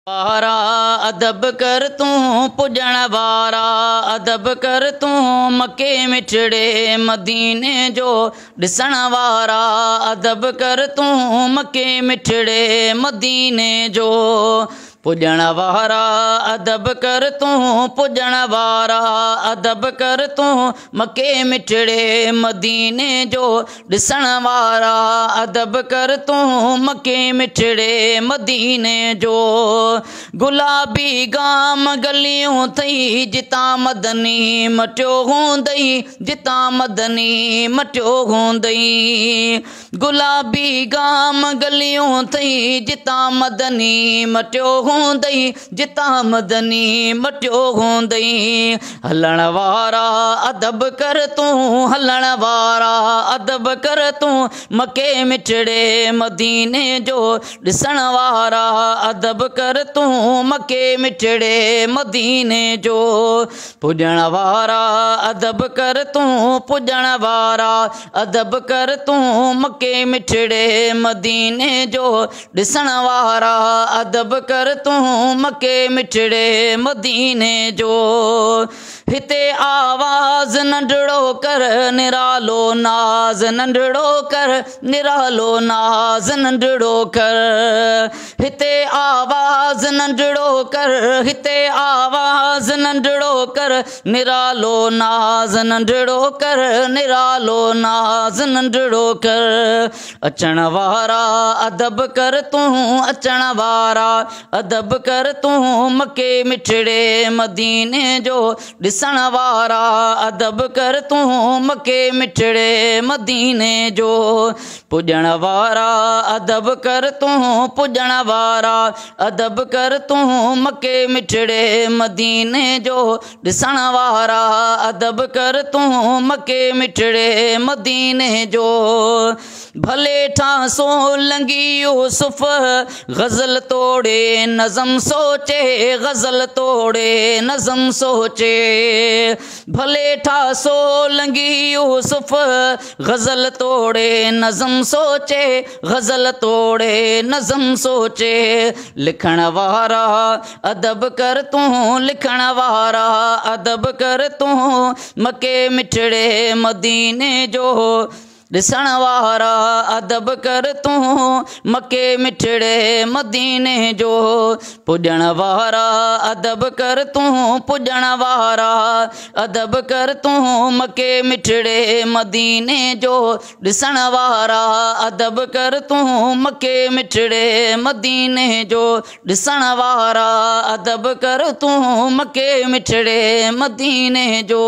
वारा अदब कर तू पुजण वारा अदब कर तू मके मिठड़े मदीने जो ॾिसण वारा अदब कर तू मके मिठड़े मदीने जो पुजण वारा अदब कर तू पुजण वारा अदब कर तू मके मिठड़े मदीने जो ॾिसण वारा अदब कर तू मके मिठड़े मदीने जो गुलाबी गाम गलियों थई जितां मदनी मटियो हूंदई जितां मदनी मटियो हूंदई गुलाबी गाम गलियों थई जितां मदनी मटियो हूंदई जितां मदनी मटियो हूंदई हलण वारा अदब कर तू हलण वारा अदब कर तू मके मिठड़े मदीने जो ॾिसण वारा अदब कर तू मके मिठड़े मदीने जो पुजण वारा अदब कर तू पुजण वारा अदब कर तू मके मिठड़े मदीने जो ॾिसण वारा अदब कर तू मके मिठड़े मदीने जो हिते आवाज़ नंढड़ो कर निरालो नाज़ नंढड़ो कर निरालो नाज़ नंढड़ो कर हिते आवाज़ नंढड़ो कर हिते आवाज़ नंढड़ो कर निरालो नाज़ नंढड़ो कर निरालो नाज़ नंढड़ो कर अचण वारा अदब कर तू अचण वारा अदब कर तू मके मिठड़े मदीने जो ॾिसण वारा अदब कर तू मके मिठड़े मदीने जो पुजण वारा अदब कर तू पुजण वारा अदब कर तू मके मिठड़े मदीने जो ॾिसण वारा अदब कर तू मके मिठड़े मदीने जो भले ठांसो लंगी यूसुफ गज़ल तोड़े नज़म सोचे गज़ल तोड़े नज़म सोचे भले ठासो लंगी यूसुफ गज़ल तोड़े नज़म सोचे गज़ल तोड़े नज़म सोचे लिखण वारा अदब कर तू लिखण वारा अदब कर तू मके मिठड़े मदीने जो ॾिसण वारा अदब कर तू मके मिठड़े मदीने जो पुजण वारा अदब कर तू पुजण वारा अदब कर तू मके मिठड़े मदीने जो ॾिसण वारा अदब कर तू मके मिठड़े मदीने जो ॾिसण वारा अदब कर तू मके मिठड़े मदीने जो।